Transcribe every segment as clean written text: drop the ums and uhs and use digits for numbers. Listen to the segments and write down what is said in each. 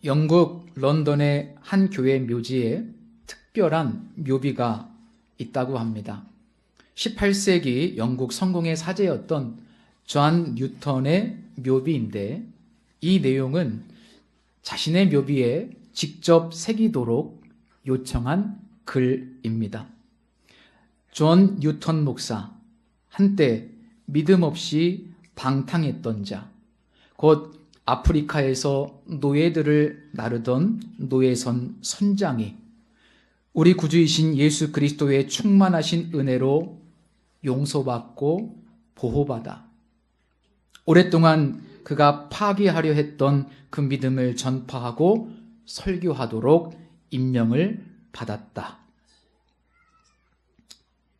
영국 런던의 한 교회 묘지에 특별한 묘비가 있다고 합니다. 18세기 영국 성공의 사제였던 존 뉴턴의 묘비인데, 이 내용은 자신의 묘비에 직접 새기도록 요청한 글입니다. 존 뉴턴 목사, 한때 믿음 없이 방탕했던 자, 곧 아프리카에서 노예들을 나르던 노예선 선장이 우리 구주이신 예수 그리스도의 충만하신 은혜로 용서받고 보호받아 오랫동안 그가 파기하려 했던 그 믿음을 전파하고 설교하도록 임명을 받았다.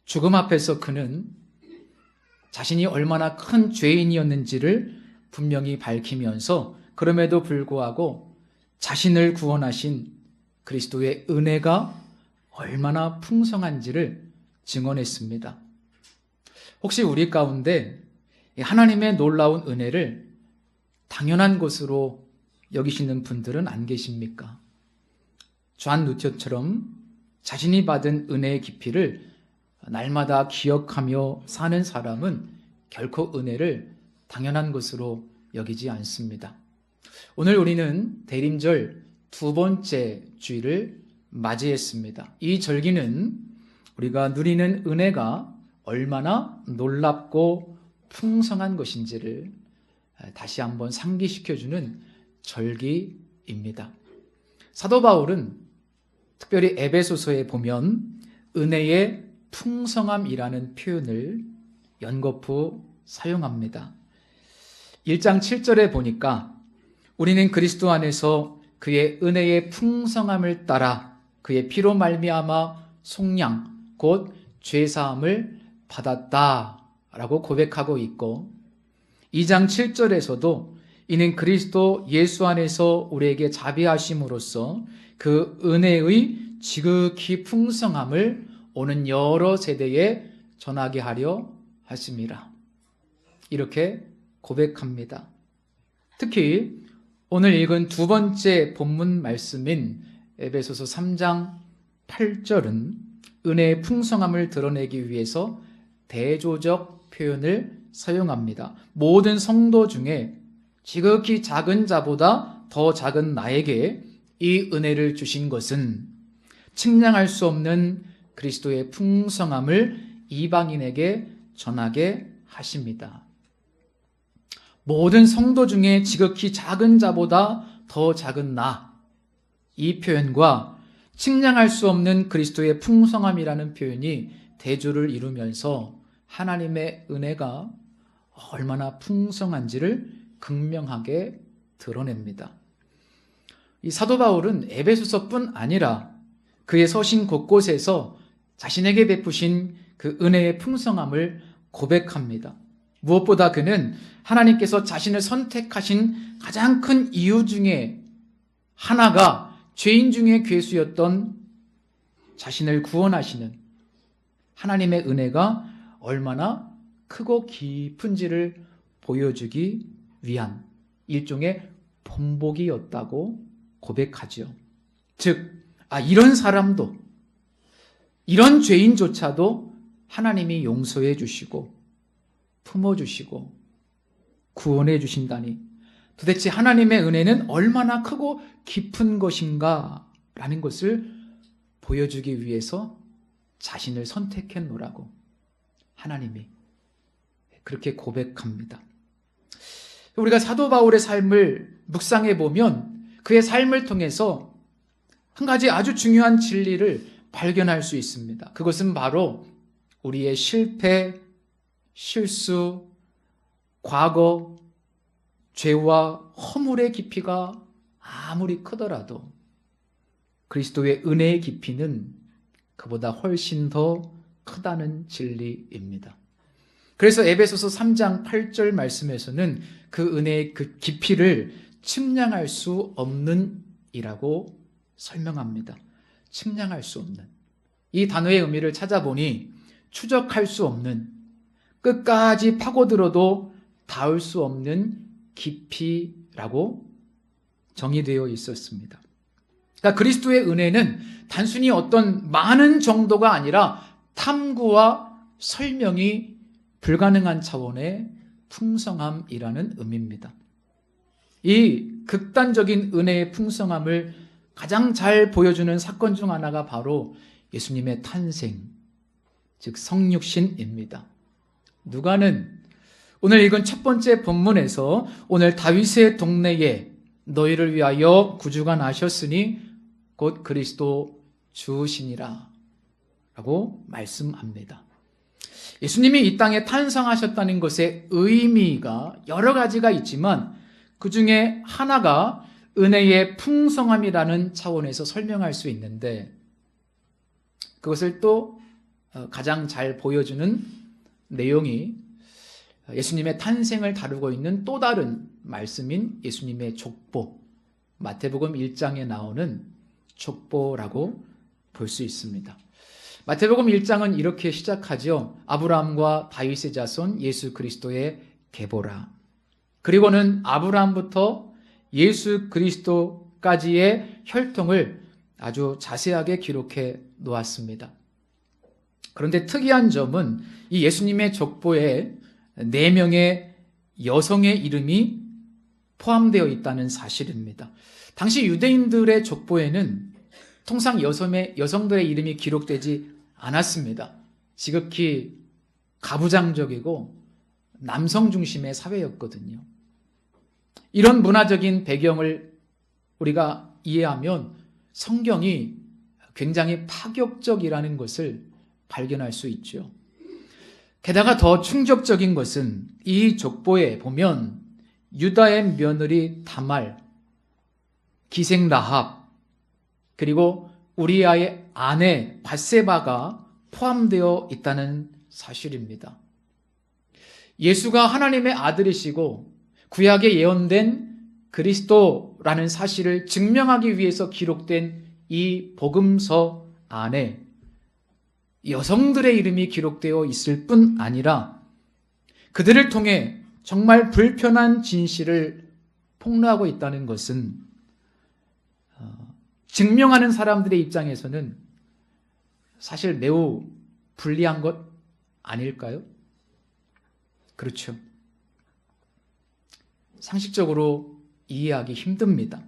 죽음 앞에서 그는 자신이 얼마나 큰 죄인이었는지를 분명히 밝히면서, 그럼에도 불구하고 자신을 구원하신 그리스도의 은혜가 얼마나 풍성한지를 증언했습니다. 혹시 우리 가운데 하나님의 놀라운 은혜를 당연한 것으로 여기시는 분들은 안 계십니까? 존 뉴턴처럼 자신이 받은 은혜의 깊이를 날마다 기억하며 사는 사람은 결코 은혜를 당연한 것으로 여기지 않습니다. 오늘 우리는 대림절 두 번째 주일을 맞이했습니다. 이 절기는 우리가 누리는 은혜가 얼마나 놀랍고 풍성한 것인지를 다시 한번 상기시켜주는 절기입니다. 사도 바울은 특별히 에베소서에 보면 은혜의 풍성함이라는 표현을 연거푸 사용합니다. 1장 7절에 보니까 우리는 그리스도 안에서 그의 은혜의 풍성함을 따라 그의 피로 말미암아 속량 곧 죄사함을 받았다라고 고백하고 있고, 2장 7절에서도 이는 그리스도 예수 안에서 우리에게 자비하심으로써 그 은혜의 지극히 풍성함을 오는 여러 세대에 전하게 하려 하심이라, 이렇게 고백합니다. 특히 오늘 읽은 두 번째 본문 말씀인 에베소서 3장 8절은 은혜의 풍성함을 드러내기 위해서 대조적 표현을 사용합니다. 모든 성도 중에 지극히 작은 자보다 더 작은 나에게 이 은혜를 주신 것은 측량할 수 없는 그리스도의 풍성함을 이방인에게 전하게 하십니다. 모든 성도 중에 지극히 작은 자보다 더 작은 나, 이 표현과 측량할 수 없는 그리스도의 풍성함이라는 표현이 대조를 이루면서 하나님의 은혜가 얼마나 풍성한지를 극명하게 드러냅니다. 이 사도 바울은 에베소서뿐 아니라 그의 서신 곳곳에서 자신에게 베푸신 그 은혜의 풍성함을 고백합니다. 무엇보다 그는 하나님께서 자신을 선택하신 가장 큰 이유 중에 하나가 죄인 중에 괴수였던 자신을 구원하시는 하나님의 은혜가 얼마나 크고 깊은지를 보여주기 위한 일종의 본보기였다고 고백하지요. 즉, 이런 사람도, 이런 죄인조차도 하나님이 용서해 주시고 품어주시고 구원해 주신다니, 도대체 하나님의 은혜는 얼마나 크고 깊은 것인가 라는 것을 보여주기 위해서 자신을 선택했노라고 하나님이 그렇게 고백합니다. 우리가 사도 바울의 삶을 묵상해 보면 그의 삶을 통해서 한 가지 아주 중요한 진리를 발견할 수 있습니다. 그것은 바로 우리의 실패, 실수, 과거, 죄와 허물의 깊이가 아무리 크더라도 그리스도의 은혜의 깊이는 그보다 훨씬 더 크다는 진리입니다. 그래서 에베소서 3장 8절 말씀에서는 그 은혜의 그 깊이를 측량할 수 없는 이라고 설명합니다. 측량할 수 없는. 이 단어의 의미를 찾아보니 추적할 수 없는, 끝까지 파고들어도 닿을 수 없는 깊이라고 정의되어 있었습니다. 그러니까 그리스도의 은혜는 단순히 어떤 많은 정도가 아니라 탐구와 설명이 불가능한 차원의 풍성함이라는 의미입니다. 이 극단적인 은혜의 풍성함을 가장 잘 보여주는 사건 중 하나가 바로 예수님의 탄생, 즉 성육신입니다. 누가는 오늘 읽은 첫 번째 본문에서 오늘 다윗의 동네에 너희를 위하여 구주가 나셨으니 곧 그리스도 주시니라 라고 말씀합니다. 예수님이 이 땅에 탄생하셨다는 것의 의미가 여러 가지가 있지만 그 중에 하나가 은혜의 풍성함이라는 차원에서 설명할 수 있는데, 그것을 또 가장 잘 보여주는 내용이 예수님의 탄생을 다루고 있는 또 다른 말씀인 예수님의 족보, 마태복음 1장에 나오는 족보라고 볼 수 있습니다. 마태복음 1장은 이렇게 시작하죠. 아브라함과 다윗의 자손 예수 그리스도의 계보라. 그리고는 아브라함부터 예수 그리스도까지의 혈통을 아주 자세하게 기록해 놓았습니다. 그런데 특이한 점은 이 예수님의 족보에 4명의 여성의 이름이 포함되어 있다는 사실입니다. 당시 유대인들의 족보에는 통상 여성들의 이름이 기록되지 않았습니다. 지극히 가부장적이고 남성 중심의 사회였거든요. 이런 문화적인 배경을 우리가 이해하면 성경이 굉장히 파격적이라는 것을 발견할 수 있죠. 게다가 더 충격적인 것은 이 족보에 보면 유다의 며느리 다말, 기생 라합, 그리고 우리아의 아내 밧세바가 포함되어 있다는 사실입니다. 예수가 하나님의 아들이시고 구약에 예언된 그리스도라는 사실을 증명하기 위해서 기록된 이 복음서 안에 여성들의 이름이 기록되어 있을 뿐 아니라 그들을 통해 정말 불편한 진실을 폭로하고 있다는 것은 증명하는 사람들의 입장에서는 사실 매우 불리한 것 아닐까요? 그렇죠. 상식적으로 이해하기 힘듭니다.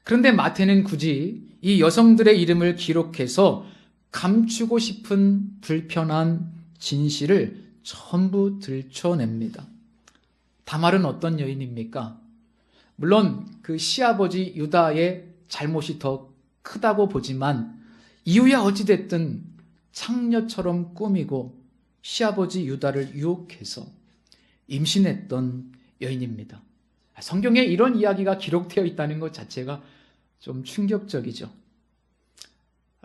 그런데 마태는 굳이 이 여성들의 이름을 기록해서 감추고 싶은 불편한 진실을 전부 들춰냅니다. 다말은 어떤 여인입니까? 물론 그 시아버지 유다의 잘못이 더 크다고 보지만 이유야 어찌됐든 창녀처럼 꾸미고 시아버지 유다를 유혹해서 임신했던 여인입니다. 성경에 이런 이야기가 기록되어 있다는 것 자체가 좀 충격적이죠.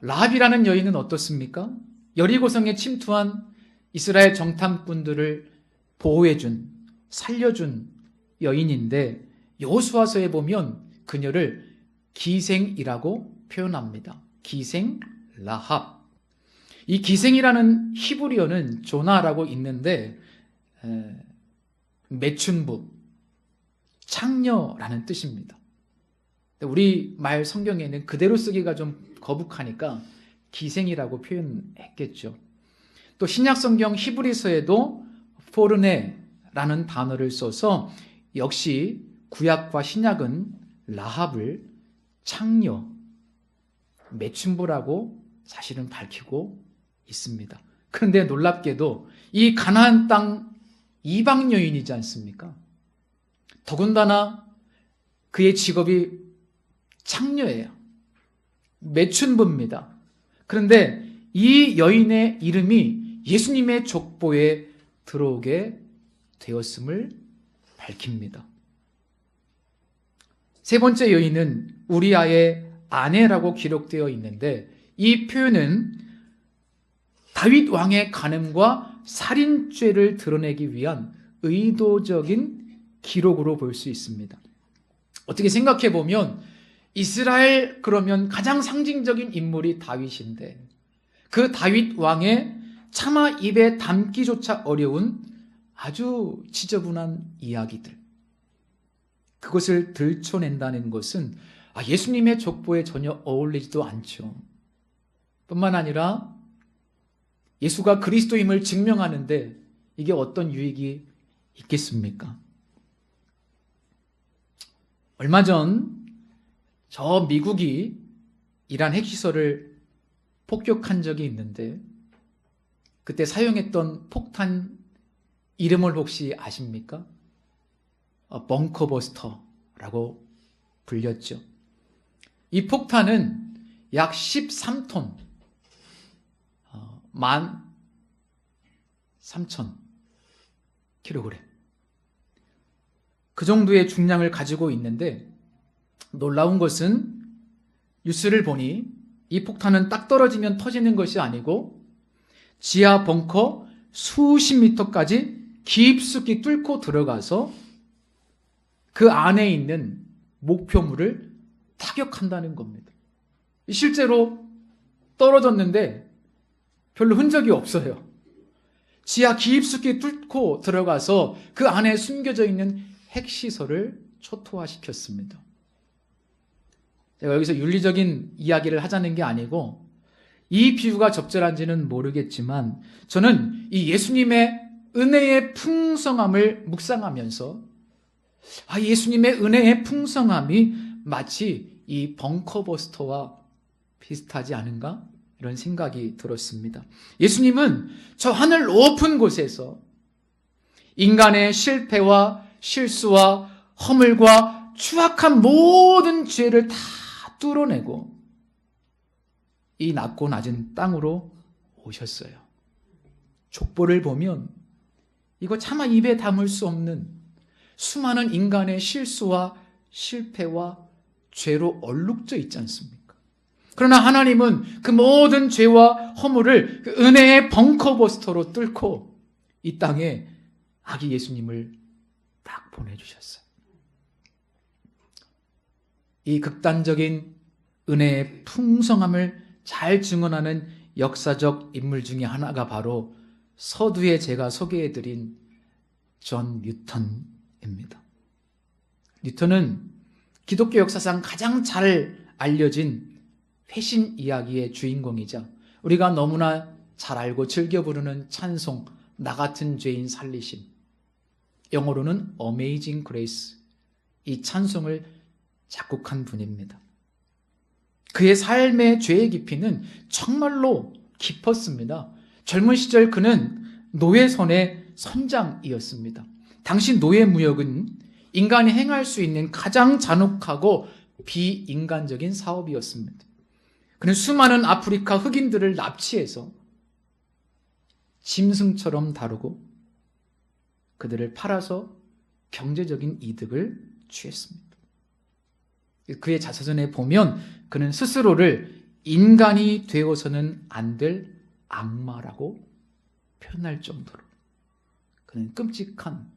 라합이라는 여인은 어떻습니까? 여리고성에 침투한 이스라엘 정탐꾼들을 보호해준, 살려준 여인인데 여호수아서에 보면 그녀를 기생이라고 표현합니다. 기생 라합. 이 기생이라는 히브리어는 조나라고 있는데 매춘부, 창녀라는 뜻입니다. 우리 말 성경에는 그대로 쓰기가 좀 거북하니까 기생이라고 표현했겠죠. 또 신약 성경 히브리서에도 포르네라는 단어를 써서 역시 구약과 신약은 라합을 창녀, 매춘부라고 사실은 밝히고 있습니다. 그런데 놀랍게도 이 가나안 땅 이방 여인이지 않습니까? 더군다나 그의 직업이 창녀예요. 매춘부입니다. 그런데 이 여인의 이름이 예수님의 족보에 들어오게 되었음을 밝힙니다. 세 번째 여인은 우리아의 아내라고 기록되어 있는데 이 표현은 다윗 왕의 간음과 살인죄를 드러내기 위한 의도적인 기록으로 볼 수 있습니다. 어떻게 생각해 보면 이스라엘 그러면 가장 상징적인 인물이 다윗인데 그 다윗 왕의 차마 입에 담기조차 어려운 아주 지저분한 이야기들, 그것을 들춰낸다는 것은 예수님의 족보에 전혀 어울리지도 않죠. 뿐만 아니라 예수가 그리스도임을 증명하는데 이게 어떤 유익이 있겠습니까? 얼마 전 저 미국이 이란 핵시설을 폭격한 적이 있는데 그때 사용했던 폭탄 이름을 혹시 아십니까? 벙커버스터라고 불렸죠. 이 폭탄은 약 13톤, 13,000kg. 그 정도의 중량을 가지고 있는데 놀라운 것은 뉴스를 보니 이 폭탄은 딱 떨어지면 터지는 것이 아니고 지하 벙커 수십 미터까지 깊숙이 뚫고 들어가서 그 안에 있는 목표물을 타격한다는 겁니다. 실제로 떨어졌는데 별로 흔적이 없어요. 지하 깊숙이 뚫고 들어가서 그 안에 숨겨져 있는 핵시설을 초토화시켰습니다. 제가 여기서 윤리적인 이야기를 하자는 게 아니고 이 비유가 적절한지는 모르겠지만 저는 이 예수님의 은혜의 풍성함을 묵상하면서 예수님의 은혜의 풍성함이 마치 이 벙커버스터와 비슷하지 않은가? 이런 생각이 들었습니다. 예수님은 저 하늘 높은 곳에서 인간의 실패와 실수와 허물과 추악한 모든 죄를 다 뚫어내고 이 낮고 낮은 땅으로 오셨어요. 족보를 보면 이거 차마 입에 담을 수 없는 수많은 인간의 실수와 실패와 죄로 얼룩져 있지 않습니까? 그러나 하나님은 그 모든 죄와 허물을 그 은혜의 벙커버스터로 뚫고 이 땅에 아기 예수님을 딱 보내주셨어요. 이 극단적인 은혜의 풍성함을 잘 증언하는 역사적 인물 중에 하나가 바로 서두에 제가 소개해드린 존 뉴턴입니다. 뉴턴은 기독교 역사상 가장 잘 알려진 회심 이야기의 주인공이자 우리가 너무나 잘 알고 즐겨 부르는 찬송 나 같은 죄인 살리심, 영어로는 Amazing Grace, 이 찬송을 작곡한 분입니다. 그의 삶의 죄의 깊이는 정말로 깊었습니다. 젊은 시절 그는 노예선의 선장이었습니다. 당시 노예무역은 인간이 행할 수 있는 가장 잔혹하고 비인간적인 사업이었습니다. 그는 수많은 아프리카 흑인들을 납치해서 짐승처럼 다루고 그들을 팔아서 경제적인 이득을 취했습니다. 그의 자서전에 보면 그는 스스로를 인간이 되어서는 안 될 악마라고 표현할 정도로 그는 끔찍한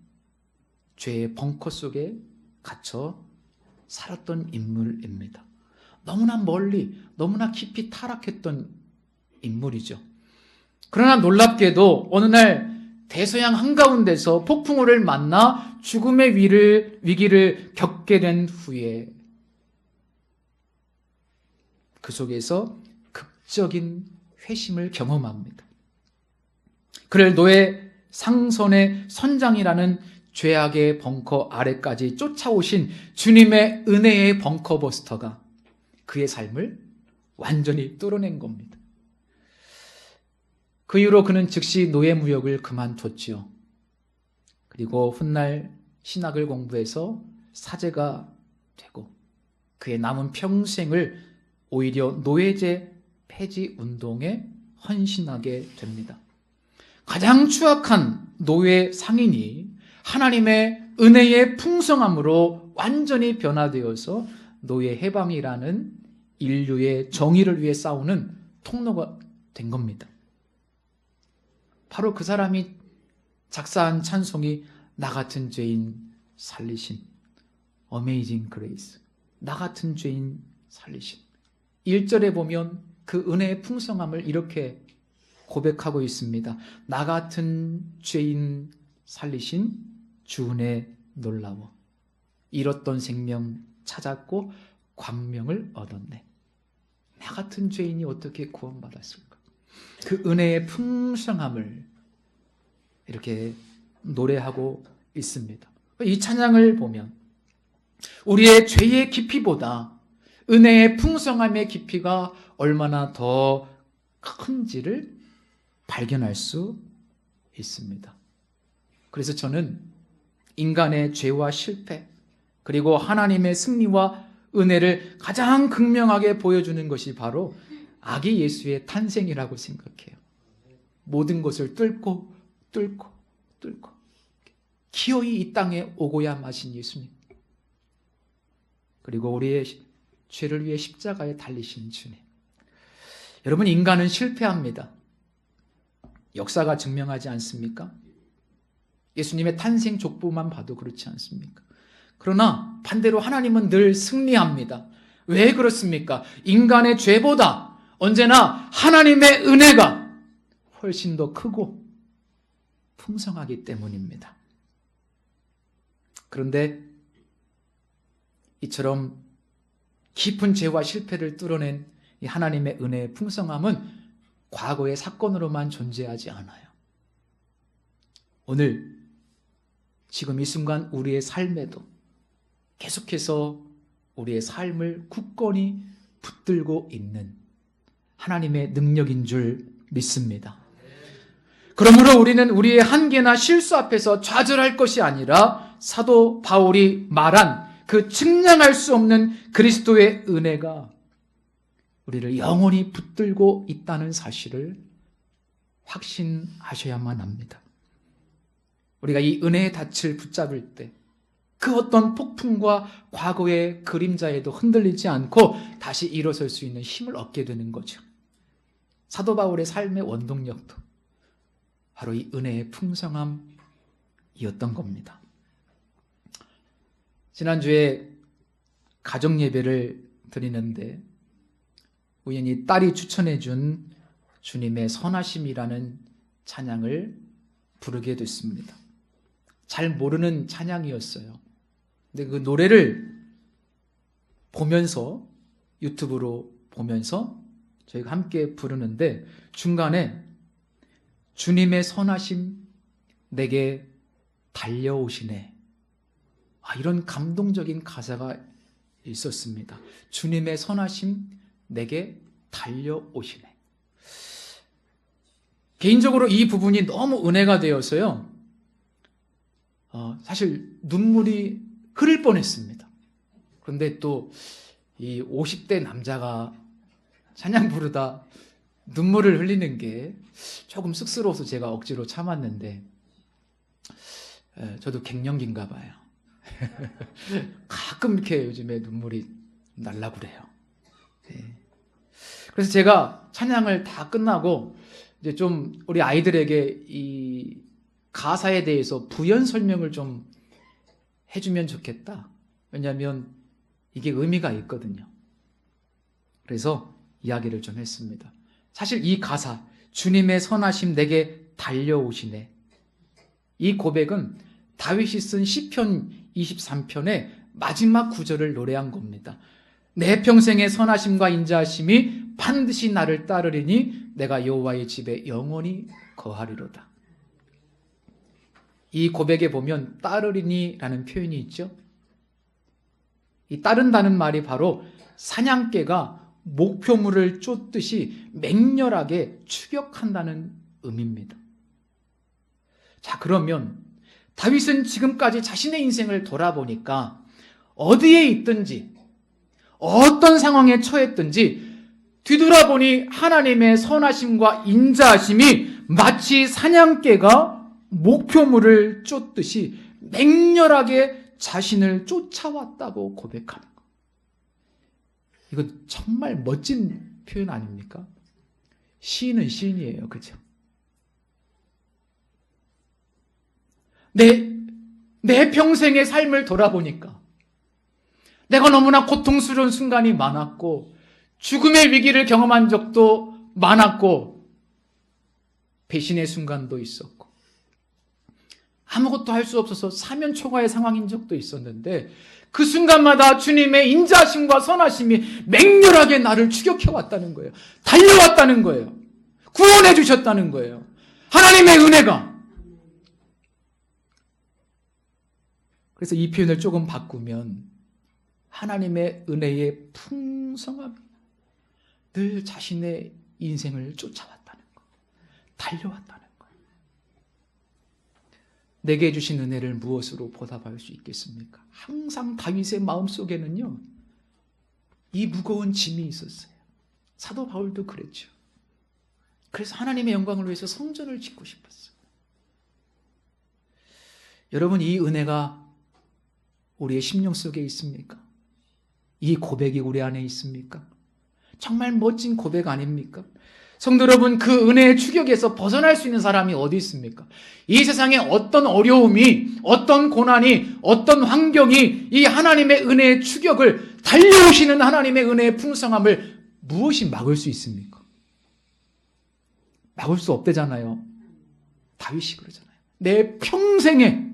죄의 벙커 속에 갇혀 살았던 인물입니다. 너무나 멀리, 너무나 깊이 타락했던 인물이죠. 그러나 놀랍게도 어느 날 대서양 한가운데서 폭풍우를 만나 죽음의 위기를 겪게 된 후에 그 속에서 극적인 회심을 경험합니다. 그를 노예 상선의 선장이라는 죄악의 벙커 아래까지 쫓아오신 주님의 은혜의 벙커버스터가 그의 삶을 완전히 뚫어낸 겁니다. 그 이후로 그는 즉시 노예무역을 그만뒀지요. 그리고 훗날 신학을 공부해서 사제가 되고 그의 남은 평생을 오히려 노예제 폐지 운동에 헌신하게 됩니다. 가장 추악한 노예 상인이 하나님의 은혜의 풍성함으로 완전히 변화되어서 노예 해방이라는 인류의 정의를 위해 싸우는 통로가 된 겁니다. 바로 그 사람이 작사한 찬송이 나 같은 죄인 살리신, Amazing Grace, 나 같은 죄인 살리신. 1절에 보면 그 은혜의 풍성함을 이렇게 고백하고 있습니다. 나 같은 죄인 살리신 주 은혜 놀라워. 잃었던 생명 찾았고 광명을 얻었네. 나 같은 죄인이 어떻게 구원받았을까? 그 은혜의 풍성함을 이렇게 노래하고 있습니다. 이 찬양을 보면 우리의 죄의 깊이보다 은혜의 풍성함의 깊이가 얼마나 더 큰지를 발견할 수 있습니다. 그래서 저는 인간의 죄와 실패, 그리고 하나님의 승리와 은혜를 가장 극명하게 보여주는 것이 바로 아기 예수의 탄생이라고 생각해요. 모든 것을 뚫고 기어이 이 땅에 오고야 마신 예수님, 그리고 우리의 죄를 위해 십자가에 달리신 주님. 여러분, 인간은 실패합니다. 역사가 증명하지 않습니까? 예수님의 탄생 족보만 봐도 그렇지 않습니까? 그러나 반대로 하나님은 늘 승리합니다. 왜 그렇습니까? 인간의 죄보다 언제나 하나님의 은혜가 훨씬 더 크고 풍성하기 때문입니다. 그런데 이처럼 깊은 죄와 실패를 뚫어낸 이 하나님의 은혜의 풍성함은 과거의 사건으로만 존재하지 않아요. 오늘 지금 이 순간 우리의 삶에도 계속해서 우리의 삶을 굳건히 붙들고 있는 하나님의 능력인 줄 믿습니다. 그러므로 우리는 우리의 한계나 실수 앞에서 좌절할 것이 아니라 사도 바울이 말한 그 측량할 수 없는 그리스도의 은혜가 우리를 영원히 붙들고 있다는 사실을 확신하셔야만 합니다. 우리가 이 은혜의 닻을 붙잡을 때 그 어떤 폭풍과 과거의 그림자에도 흔들리지 않고 다시 일어설 수 있는 힘을 얻게 되는 거죠. 사도 바울의 삶의 원동력도 바로 이 은혜의 풍성함이었던 겁니다. 지난주에 가정 예배를 드리는데 우연히 딸이 추천해 준 주님의 선하심이라는 찬양을 부르게 됐습니다. 잘 모르는 찬양이었어요. 근데 그 노래를 보면서, 유튜브로 보면서 저희가 함께 부르는데 중간에 주님의 선하심 내게 달려오시네, 이런 감동적인 가사가 있었습니다. 주님의 선하심 내게 달려오시네. 개인적으로 이 부분이 너무 은혜가 되어서요, 사실 눈물이 흐를 뻔했습니다. 그런데 또 이 50대 남자가 찬양 부르다 눈물을 흘리는 게 조금 쑥스러워서 제가 억지로 참았는데, 저도 갱년기인가 봐요. 가끔 이렇게 요즘에 눈물이 날라고 그래요. 네. 그래서 제가 찬양을 다 끝나고 이제 좀 우리 아이들에게 이 가사에 대해서 부연 설명을 좀 해주면 좋겠다. 왜냐하면 이게 의미가 있거든요. 그래서 이야기를 좀 했습니다. 사실 이 가사, 주님의 선하심 내게 달려오시네, 이 고백은 다윗이 쓴 시편 23편의 마지막 구절을 노래한 겁니다. 내 평생의 선하심과 인자하심이 반드시 나를 따르리니 내가 여호와의 집에 영원히 거하리로다. 이 고백에 보면 따르리니라는 표현이 있죠. 이 따른다는 말이 바로 사냥개가 목표물을 쫓듯이 맹렬하게 추격한다는 의미입니다. 자, 그러면 다윗은 지금까지 자신의 인생을 돌아보니까 어디에 있든지 어떤 상황에 처했든지 뒤돌아보니 하나님의 선하심과 인자하심이 마치 사냥개가 목표물을 쫓듯이 맹렬하게 자신을 쫓아왔다고 고백하는 것. 이거 정말 멋진 표현 아닙니까? 시인은 시인이에요. 그렇죠? 내 평생의 삶을 돌아보니까 내가 너무나 고통스러운 순간이 많았고 죽음의 위기를 경험한 적도 많았고 배신의 순간도 있었고 아무것도 할 수 없어서 사면초가의 상황인 적도 있었는데 그 순간마다 주님의 인자하심과 선하심이 맹렬하게 나를 추격해 왔다는 거예요. 달려왔다는 거예요. 구원해 주셨다는 거예요. 하나님의 은혜가. 그래서 이 표현을 조금 바꾸면 하나님의 은혜의 풍성함이 늘 자신의 인생을 쫓아왔다는 것, 달려왔다는 것. 내게 주신 은혜를 무엇으로 보답할 수 있겠습니까? 항상 다윗의 마음속에는요, 이 무거운 짐이 있었어요. 사도 바울도 그랬죠. 그래서 하나님의 영광을 위해서 성전을 짓고 싶었어요. 여러분, 이 은혜가 우리의 심령 속에 있습니까? 이 고백이 우리 안에 있습니까? 정말 멋진 고백 아닙니까? 성도 여러분, 그 은혜의 추격에서 벗어날 수 있는 사람이 어디 있습니까? 이 세상에 어떤 어려움이, 어떤 고난이, 어떤 환경이 이 하나님의 은혜의 추격을, 달려오시는 하나님의 은혜의 풍성함을 무엇이 막을 수 있습니까? 막을 수 없대잖아요. 다윗이 그러잖아요. 내 평생에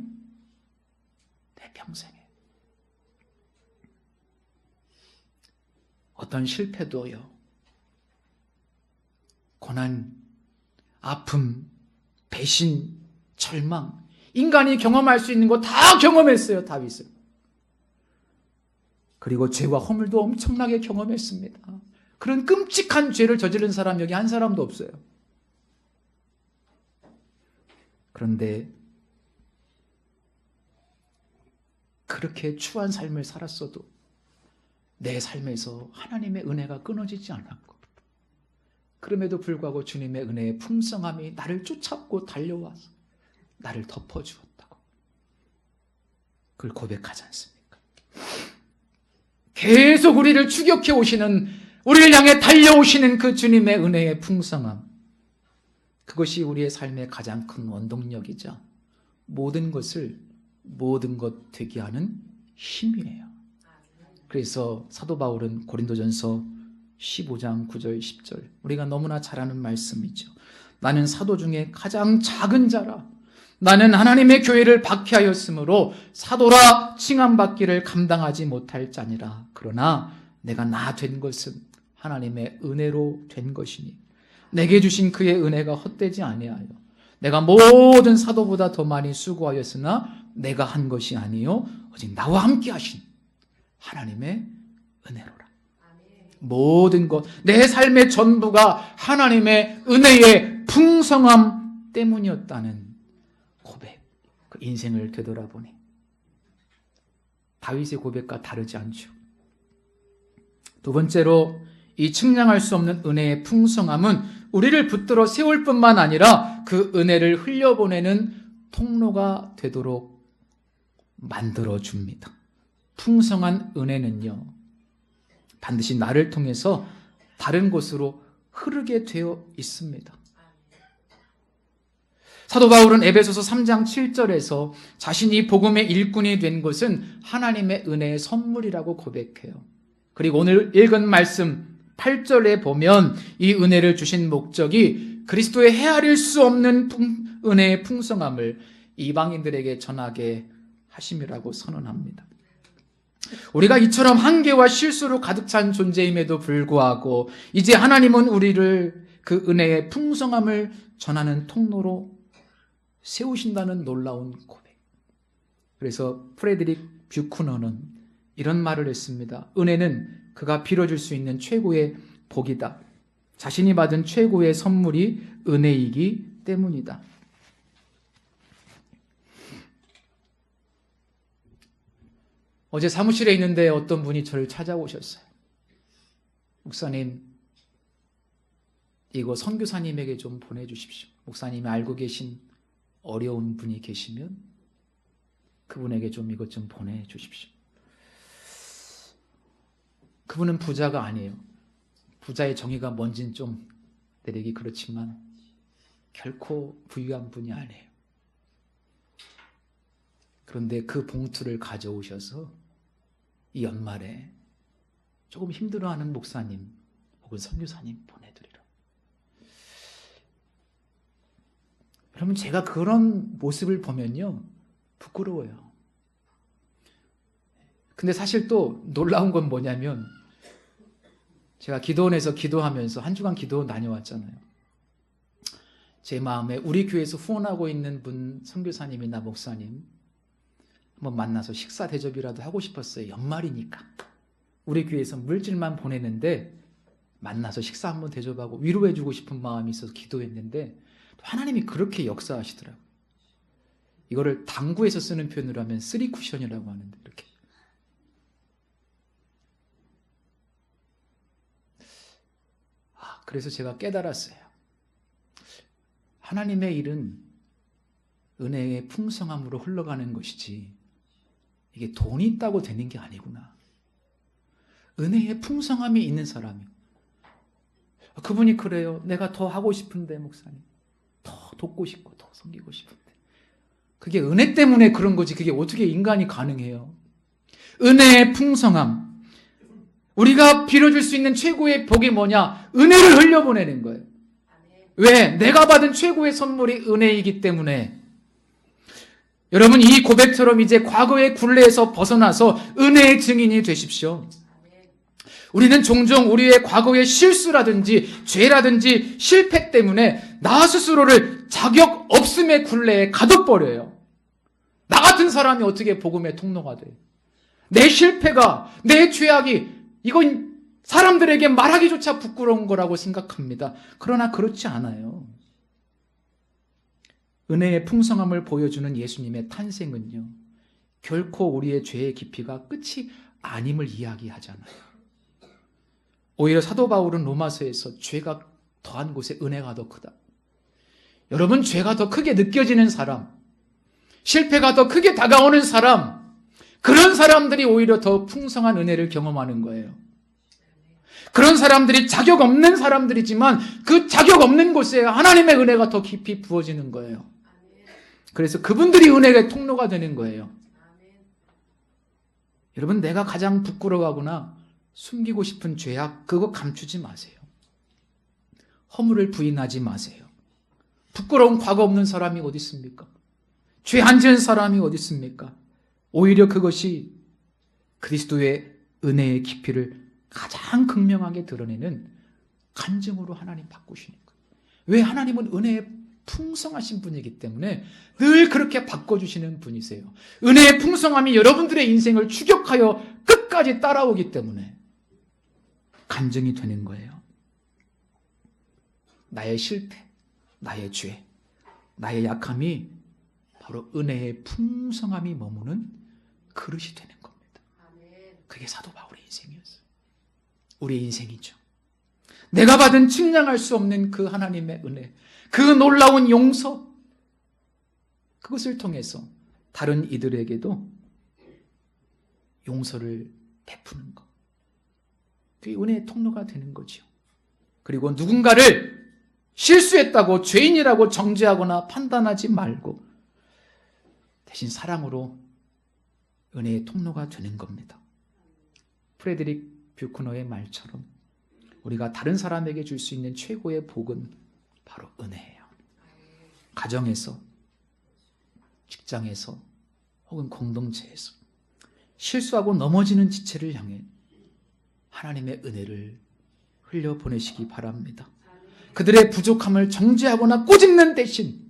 어떤 실패도요, 고난, 아픔, 배신, 절망, 인간이 경험할 수 있는 거 다 경험했어요, 다윗은. 그리고 죄와 허물도 엄청나게 경험했습니다. 그런 끔찍한 죄를 저지른 사람 여기 한 사람도 없어요. 그런데 그렇게 추한 삶을 살았어도 내 삶에서 하나님의 은혜가 끊어지지 않았고, 그럼에도 불구하고 주님의 은혜의 풍성함이 나를 쫓아오고 달려와서 나를 덮어주었다고, 그걸 고백하지 않습니까? 계속 우리를 추격해 오시는, 우리를 향해 달려오시는 그 주님의 은혜의 풍성함, 그것이 우리의 삶의 가장 큰 원동력이자 모든 것 되게 하는 힘이에요. 그래서 사도 바울은 고린도전서 15장 9절 10절, 우리가 너무나 잘 아는 말씀이죠. 나는 사도 중에 가장 작은 자라. 나는 하나님의 교회를 박해하였으므로 사도라 칭함받기를 감당하지 못할 자니라. 그러나 내가 나 된 것은 하나님의 은혜로 된 것이니 내게 주신 그의 은혜가 헛되지 아니하여 내가 모든 사도보다 더 많이 수고하였으나 내가 한 것이 아니요 오직 나와 함께 하신 하나님의 은혜로라. 모든 것, 내 삶의 전부가 하나님의 은혜의 풍성함 때문이었다는 고백, 그 인생을 되돌아보니 다윗의 고백과 다르지 않죠. 두 번째로, 이 측량할 수 없는 은혜의 풍성함은 우리를 붙들어 세울 뿐만 아니라 그 은혜를 흘려보내는 통로가 되도록 만들어줍니다. 풍성한 은혜는요, 반드시 나를 통해서 다른 곳으로 흐르게 되어 있습니다. 사도 바울은 에베소서 3장 7절에서 자신이 복음의 일꾼이 된 것은 하나님의 은혜의 선물이라고 고백해요. 그리고 오늘 읽은 말씀 8절에 보면 이 은혜를 주신 목적이 그리스도의 헤아릴 수 없는 은혜의 풍성함을 이방인들에게 전하게 하심이라고 선언합니다. 우리가 이처럼 한계와 실수로 가득 찬 존재임에도 불구하고 이제 하나님은 우리를 그 은혜의 풍성함을 전하는 통로로 세우신다는 놀라운 고백. 그래서 프레드릭 뷰쿠너는 이런 말을 했습니다. 은혜는 그가 빌어줄 수 있는 최고의 복이다. 자신이 받은 최고의 선물이 은혜이기 때문이다. 어제 사무실에 있는데 어떤 분이 저를 찾아오셨어요. 목사님, 이거 선교사님에게 좀 보내주십시오. 목사님이 알고 계신 어려운 분이 계시면 그분에게 좀 이것 좀 보내주십시오. 그분은 부자가 아니에요. 부자의 정의가 뭔지는 좀 내리기 그렇지만 결코 부유한 분이 아니에요. 그런데 그 봉투를 가져오셔서 이 연말에 조금 힘들어하는 목사님 혹은 선교사님 보내드리라. 여러분, 제가 그런 모습을 보면요, 부끄러워요. 근데 사실 또 놀라운 건 뭐냐면, 제가 기도원에서 기도하면서 한 주간 기도원 다녀왔잖아요. 제 마음에 우리 교회에서 후원하고 있는 분, 선교사님이나 목사님 한번 만나서 식사 대접이라도 하고 싶었어요. 연말이니까. 우리 교회에서 물질만 보내는데 만나서 식사 한번 대접하고 위로해주고 싶은 마음이 있어서 기도했는데 하나님이 그렇게 역사하시더라고요. 이거를 당구에서 쓰는 표현으로 하면 쓰리 쿠션이라고 하는데, 이렇게. 그래서 제가 깨달았어요. 하나님의 일은 은혜의 풍성함으로 흘러가는 것이지 이게 돈이 있다고 되는 게 아니구나. 은혜의 풍성함이 있는 사람이, 그분이 그래요. 내가 더 하고 싶은데 목사님, 더 돕고 싶고 더 섬기고 싶은데, 그게 은혜 때문에 그런 거지 그게 어떻게 인간이 가능해요? 은혜의 풍성함, 우리가 빌어줄 수 있는 최고의 복이 뭐냐? 은혜를 흘려보내는 거예요. 왜? 내가 받은 최고의 선물이 은혜이기 때문에. 여러분, 이 고백처럼 이제 과거의 굴레에서 벗어나서 은혜의 증인이 되십시오. 우리는 종종 우리의 과거의 실수라든지 죄라든지 실패 때문에 나 스스로를 자격 없음의 굴레에 가둬버려요. 나 같은 사람이 어떻게 복음의 통로가 돼? 내 실패가, 내 죄악이, 이건 사람들에게 말하기조차 부끄러운 거라고 생각합니다. 그러나 그렇지 않아요. 은혜의 풍성함을 보여주는 예수님의 탄생은요, 결코 우리의 죄의 깊이가 끝이 아님을 이야기하잖아요. 오히려 사도 바울은 로마서에서 죄가 더한 곳에 은혜가 더 크다. 여러분, 죄가 더 크게 느껴지는 사람, 실패가 더 크게 다가오는 사람, 그런 사람들이 오히려 더 풍성한 은혜를 경험하는 거예요. 그런 사람들이 자격 없는 사람들이지만 그 자격 없는 곳에 하나님의 은혜가 더 깊이 부어지는 거예요. 그래서 그분들이 은혜의 통로가 되는 거예요. 여러분, 내가 가장 부끄러워하거나 숨기고 싶은 죄악, 그거 감추지 마세요. 허물을 부인하지 마세요. 부끄러운 과거 없는 사람이 어디 있습니까? 죄 안 지은 사람이 어디 있습니까? 오히려 그것이 그리스도의 은혜의 깊이를 가장 극명하게 드러내는 간증으로 하나님 바꾸시는 거예요. 왜? 하나님은 은혜의 풍성하신 분이기 때문에 늘 그렇게 바꿔주시는 분이세요. 은혜의 풍성함이 여러분들의 인생을 추격하여 끝까지 따라오기 때문에 간증이 되는 거예요. 나의 실패, 나의 죄, 나의 약함이 바로 은혜의 풍성함이 머무는 그릇이 되는 겁니다. 그게 사도 바울의 인생이었어요. 우리의 인생이죠. 내가 받은 측량할 수 없는 그 하나님의 은혜, 그 놀라운 용서, 그것을 통해서 다른 이들에게도 용서를 베푸는 것, 그게 은혜의 통로가 되는 거죠. 그리고 누군가를 실수했다고 죄인이라고 정죄하거나 판단하지 말고 대신 사랑으로 은혜의 통로가 되는 겁니다. 프레드릭 뷰크너의 말처럼 우리가 다른 사람에게 줄 수 있는 최고의 복은 바로 은혜예요. 가정에서, 직장에서, 혹은 공동체에서 실수하고 넘어지는 지체를 향해 하나님의 은혜를 흘려보내시기 바랍니다. 그들의 부족함을 정죄하거나 꼬집는 대신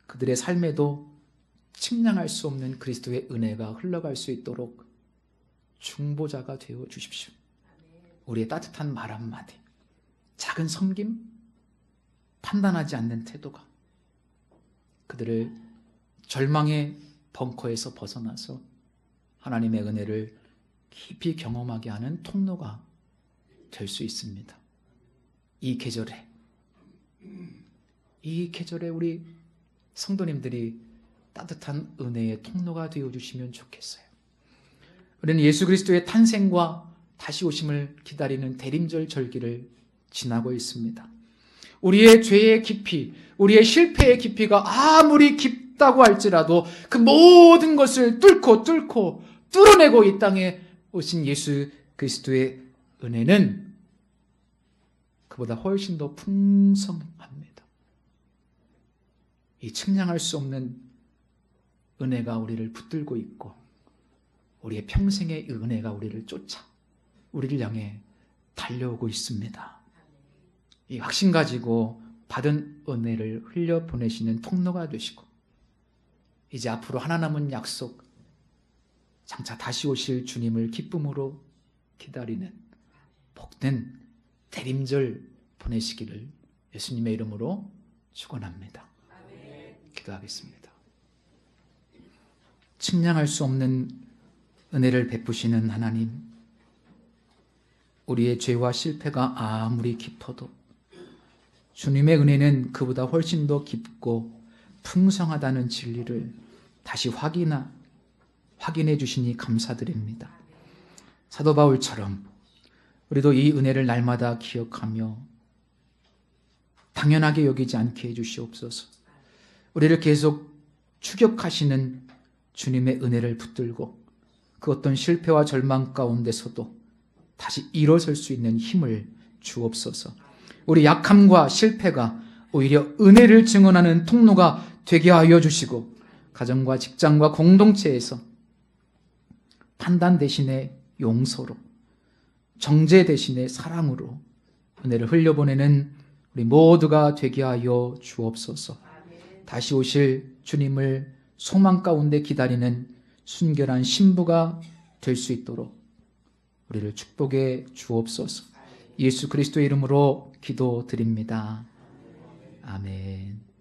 그들의 삶에도 측량할 수 없는 그리스도의 은혜가 흘러갈 수 있도록 중보자가 되어 주십시오. 우리의 따뜻한 말 한마디, 작은 섬김, 판단하지 않는 태도가 그들을 절망의 벙커에서 벗어나서 하나님의 은혜를 깊이 경험하게 하는 통로가 될 수 있습니다. 이 계절에 우리 성도님들이 따뜻한 은혜의 통로가 되어주시면 좋겠어요. 우리는 예수 그리스도의 탄생과 다시 오심을 기다리는 대림절 절기를 지나고 있습니다. 우리의 죄의 깊이, 우리의 실패의 깊이가 아무리 깊다고 할지라도 그 모든 것을 뚫어내고 이 땅에 오신 예수 그리스도의 은혜는 그보다 훨씬 더 풍성합니다. 이 측량할 수 없는 은혜가 우리를 붙들고 있고 우리의 평생의 은혜가 우리를 쫓아 우리를 향해 달려오고 있습니다. 이 확신 가지고 받은 은혜를 흘려보내시는 통로가 되시고 이제 앞으로 하나 남은 약속, 장차 다시 오실 주님을 기쁨으로 기다리는 복된 대림절 보내시기를 예수님의 이름으로 축원합니다. 기도하겠습니다. 측량할 수 없는 은혜를 베푸시는 하나님, 우리의 죄와 실패가 아무리 깊어도 주님의 은혜는 그보다 훨씬 더 깊고 풍성하다는 진리를 다시 확인해 주시니 감사드립니다. 사도 바울처럼 우리도 이 은혜를 날마다 기억하며 당연하게 여기지 않게 해주시옵소서. 우리를 계속 추격하시는 주님의 은혜를 붙들고 그 어떤 실패와 절망 가운데서도 다시 일어설 수 있는 힘을 주옵소서. 우리 약함과 실패가 오히려 은혜를 증언하는 통로가 되게 하여 주시고 가정과 직장과 공동체에서 판단 대신에 용서로, 정죄 대신에 사랑으로 은혜를 흘려보내는 우리 모두가 되게 하여 주옵소서. 다시 오실 주님을 소망 가운데 기다리는 순결한 신부가 될 수 있도록 우리를 축복해 주옵소서. 예수 그리스도의 이름으로 기도드립니다. 아멘.